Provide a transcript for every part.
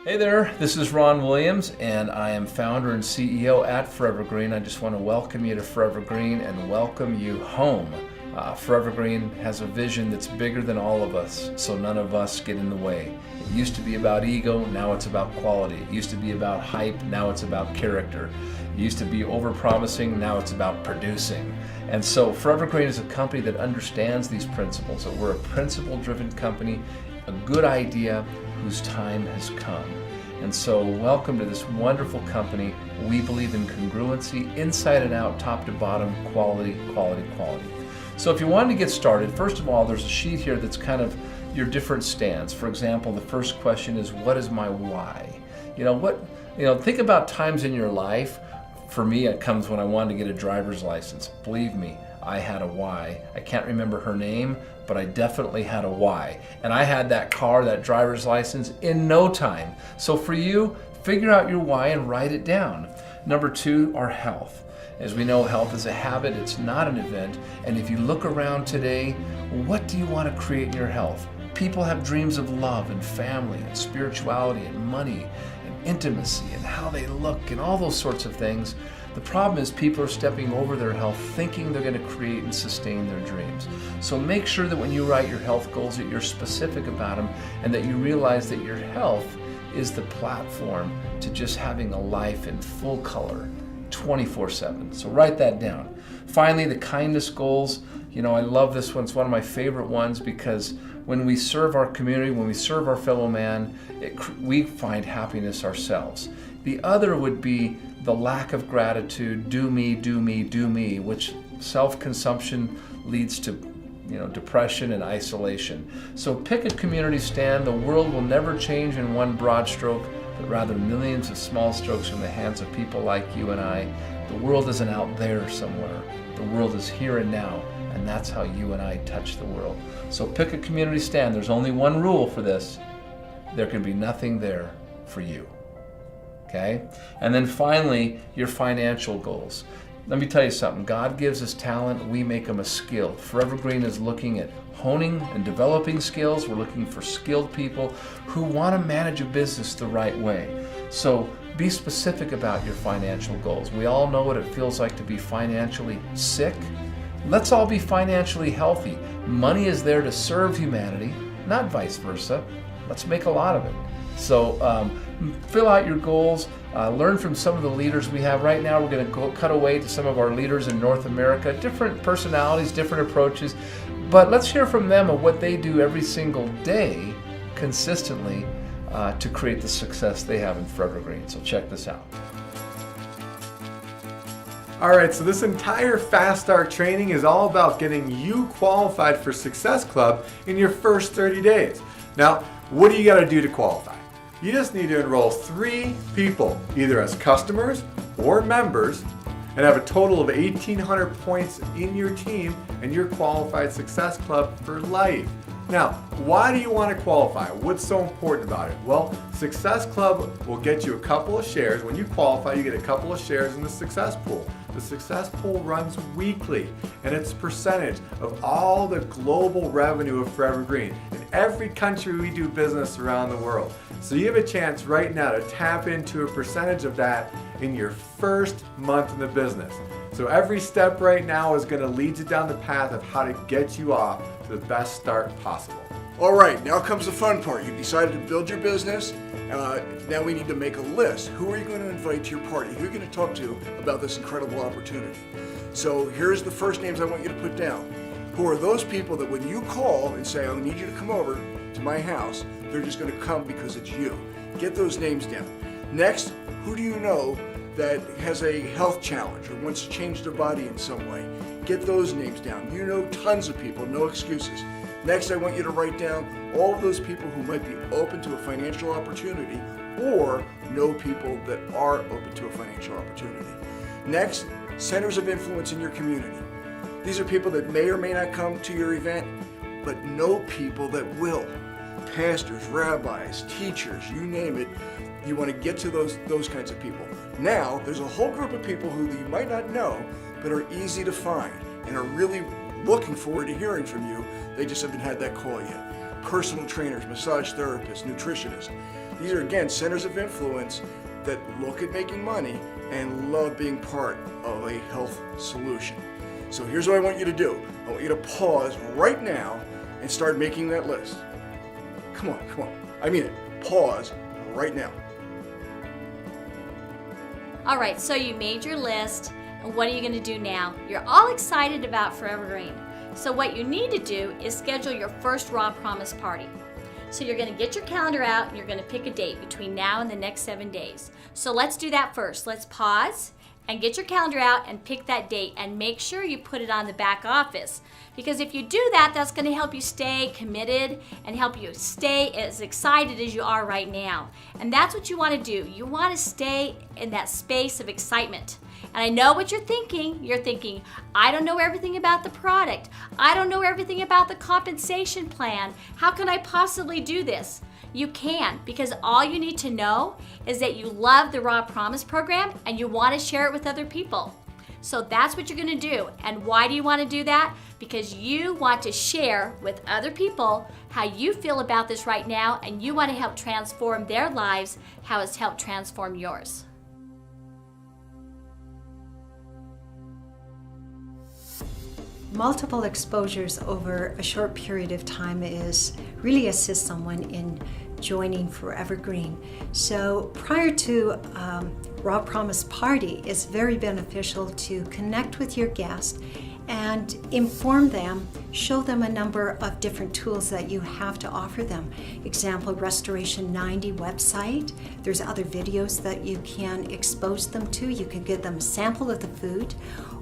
Hey there, this is Ron Williams, and I am founder and CEO at Forever Green. I just want to welcome you to Forever Green and welcome you home. Forever Green has a vision that's bigger than all of us, so none of us get in the way. It used to be about ego, now it's about quality. It used to be about hype, now it's about character. It used to be over-promising, now it's about producing. And so Forever Green is a company that understands these principles, that we're a principle-driven company, a good idea whose time has come. And so welcome to this wonderful company. We believe in congruency, inside and out, top to bottom, quality, quality, quality. So if you wanted to get started, first of all, there's a sheet here that's kind of your different stands. For example, the first question is, what is my why? Think about times in your life. For me, it comes when I wanted to get a driver's license. Believe me, I had a why. I can't remember her name, but I definitely had a why. And I had that car, that driver's license, in no time. So for you, figure out your why and write it down. Number two, our health. As we know, health is a habit, it's not an event. And if you look around today, what do you want to create in your health? People have dreams of love and family and spirituality and money and intimacy and how they look and all those sorts of things. The problem is people are stepping over their health thinking they're going to create and sustain their dreams. So make sure that when you write your health goals that you're specific about them and that you realize that your health is the platform to just having a life in full color 24/7. So write that down. Finally, the kindness goals. I love this one. It's one of my favorite ones because when we serve our community, when we serve our fellow man, we find happiness ourselves. The other would be the lack of gratitude, do me, do me, do me, which self-consumption leads to depression and isolation. So pick a community stand. The world will never change in one broad stroke, but rather millions of small strokes from the hands of people like you and I. The world isn't out there somewhere. The world is here and now, and that's how you and I touch the world. So pick a community stand. There's only one rule for this. There can be nothing there for you. Okay? And then finally, your financial goals. Let me tell you something. God gives us talent. We make them a skill. Forever Green is looking at honing and developing skills. We're looking for skilled people who want to manage a business the right way. So be specific about your financial goals. We all know what it feels like to be financially sick. Let's all be financially healthy. Money is there to serve humanity, not vice versa. Let's make a lot of it. So fill out your goals, learn from some of the leaders we have. Right now we're going to cut away to some of our leaders in North America, different personalities, different approaches, but let's hear from them of what they do every single day consistently to create the success they have in Forever Green. So check this out. All right, so this entire Fast Start training is all about getting you qualified for Success Club in your first 30 days. Now, what do you got to do to qualify? You just need to enroll 3 people, either as customers or members, and have a total of 1,800 points in your team, and you're qualified Success Club for life. Now, why do you want to qualify? What's so important about it? Well, Success Club will get you a couple of shares. When you qualify, you get a couple of shares in the Success Pool. The Success Pool runs weekly, and it's a percentage of all the global revenue of Forever Green in every country we do business around the world. So you have a chance right now to tap into a percentage of that in your first month in the business. So every step right now is going to lead you down the path of how to get you off to the best start possible. All right, now comes the fun part. You decided to build your business. Now we need to make a list. Who are you going to invite to your party? Who are you going to talk to about this incredible opportunity? So here's the first names I want you to put down. Who are those people that when you call and say, I need you to come over to my house, they're just going to come because it's you. Get those names down. Next, who do you know that has a health challenge or wants to change their body in some way? Get those names down. You know tons of people, no excuses. Next, I want you to write down all of those people who might be open to a financial opportunity or know people that are open to a financial opportunity. Next, centers of influence in your community. These are people that may or may not come to your event, but know people that will. Pastors, rabbis, teachers, you name it. You want to get to those kinds of people. Now, there's a whole group of people who you might not know, but are easy to find and are really looking forward to hearing from you. They just haven't had that call yet. personal trainers, massage therapists, nutritionists. These are, again, centers of influence that look at making money and love being part of a health solution. So here's what I want you to do. I want you to pause right now and start making that list. Come on, come on. I mean it. Pause right now. All right, so you made your list, and what are you going to do now? You're all excited about Forever Green. So what you need to do is schedule your first Raw Promise party. So you're going to get your calendar out and you're going to pick a date between now and the next 7 days. So let's do that first. Let's pause and get your calendar out and pick that date, and make sure you put it on the back office. Because if you do that, that's going to help you stay committed and help you stay as excited as you are right now. And that's what you want to do. You want to stay in that space of excitement. And I know what you're thinking. You're thinking, I don't know everything about the product. I don't know everything about the compensation plan. How can I possibly do this? You can, because all you need to know is that you love the Raw Promise program and you want to share it with other people. So that's what you're going to do. And why do you want to do that? Because you want to share with other people how you feel about this right now, and you want to help transform their lives how it's helped transform yours. Multiple exposures over a short period of time really assist someone in joining Forever Green. So prior to Raw Promise Party, it's very beneficial to connect with your guest and inform them, show them a number of different tools that you have to offer them. Example, Restoration 90 website. There's other videos that you can expose them to. You can give them a sample of the food,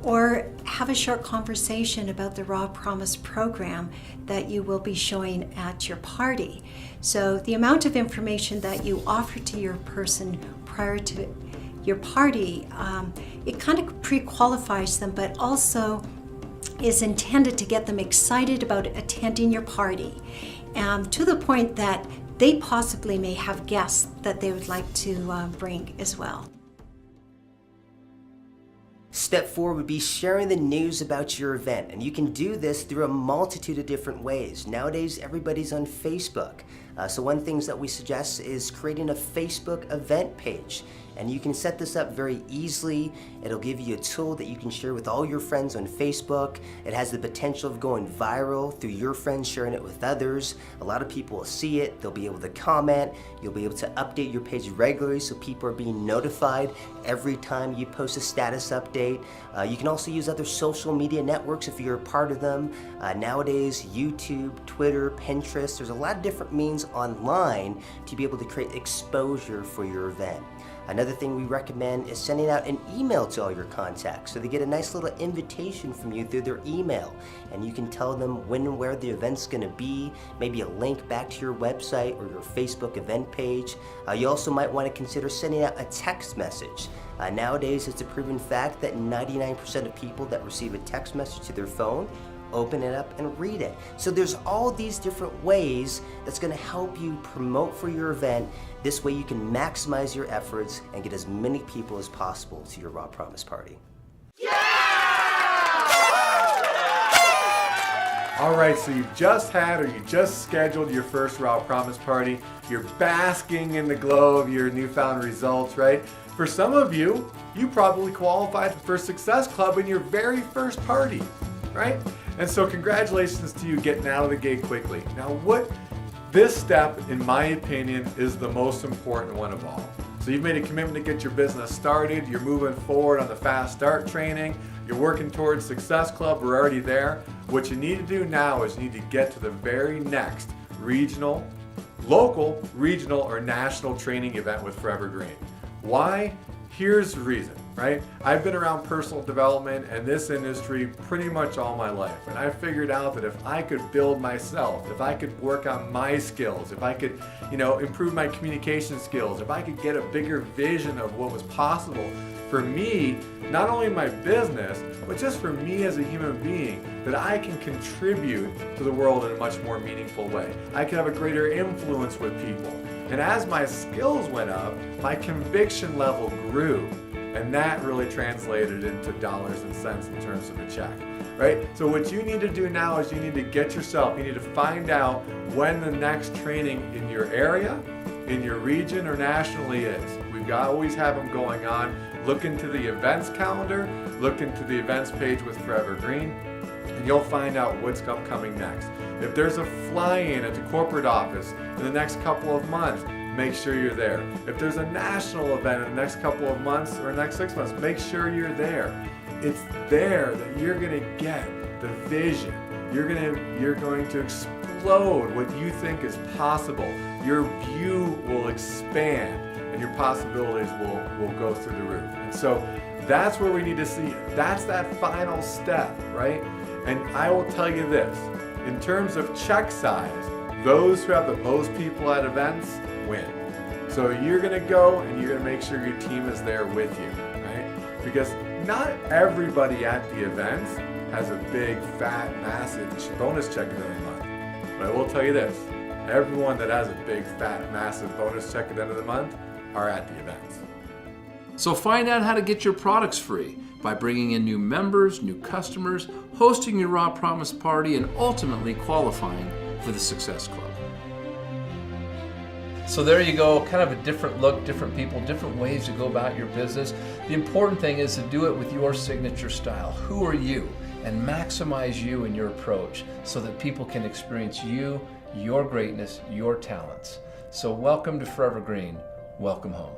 or have a short conversation about the Raw Promise program that you will be showing at your party. So the amount of information that you offer to your person prior to your party, it kind of pre-qualifies them, but also is intended to get them excited about attending your party, to the point that they possibly may have guests that they would like to bring as well. Step 4 would be sharing the news about your event, and you can do this through a multitude of different ways. Nowadays, everybody's on Facebook. So one thing that we suggest is creating a Facebook event page. And you can set this up very easily. It'll give you a tool that you can share with all your friends on Facebook. It has the potential of going viral through your friends sharing it with others. A lot of people will see it, they'll be able to comment, you'll be able to update your page regularly so people are being notified every time you post a status update. You can also use other social media networks if you're a part of them. Nowadays, YouTube, Twitter, Pinterest, there's a lot of different means online to be able to create exposure for your event. Another thing we recommend is sending out an email to all your contacts so they get a nice little invitation from you through their email, and you can tell them when and where the event's going to be, maybe a link back to your website or your Facebook event page. You also might want to consider sending out a text message. Nowadays, it's a proven fact that 99% of people that receive a text message to their phone open it up and read it. So there's all these different ways that's going to help you promote for your event. This way you can maximize your efforts and get as many people as possible to your Raw Promise party. All right, so you just had or you just scheduled your first Raw Promise party. You're basking in the glow of your newfound results, right? For some of you, you probably qualified for Success Club in your very first party, right? And so congratulations to you getting out of the gate quickly. Now this step, in my opinion, is the most important one of all. So you've made a commitment to get your business started, you're moving forward on the Fast Start training, you're working towards Success Club, we're already there. What you need to do now is you need to get to the very next local, regional, or national training event with Forever Green. Why? Here's the reason, right? I've been around personal development and this industry pretty much all my life, and I figured out that if I could build myself, if I could work on my skills, if I could, improve my communication skills, if I could get a bigger vision of what was possible for me, not only my business, but just for me as a human being, that I can contribute to the world in a much more meaningful way. I can have a greater influence with people. And as my skills went up, my conviction level grew. And that really translated into dollars and cents in terms of a check. right? So what you need to do now is you need to you need to find out when the next training in your area, in your region, or nationally is. We've always have them going on. Look into the events calendar, look into the events page with Forever Green, and you'll find out what's upcoming next. If there's a fly-in at the corporate office in the next couple of months, make sure you're there. If there's a national event in the next couple of months or next 6 months, make sure you're there. It's there that you're going to get the vision. You're going to explode what you think is possible. Your view will expand and your possibilities will go through the roof. And so that's where we need to see it. That's that final step, right? And I will tell you this, in terms of check size, those who have the most people at events win. So you're going to go and you're going to make sure your team is there with you, right? Because not everybody at the events has a big, fat, massive bonus check at the end of the month. But I will tell you this, everyone that has a big, fat, massive bonus check at the end of the month are at the events. So find out how to get your products free by bringing in new members, new customers, hosting your Raw Promise party, and ultimately qualifying for the Success Club. So there you go, kind of a different look, different people, different ways to go about your business. The important thing is to do it with your signature style. Who are you? And maximize you in your approach so that people can experience you, your greatness, your talents. So welcome to Forever Green. Welcome home.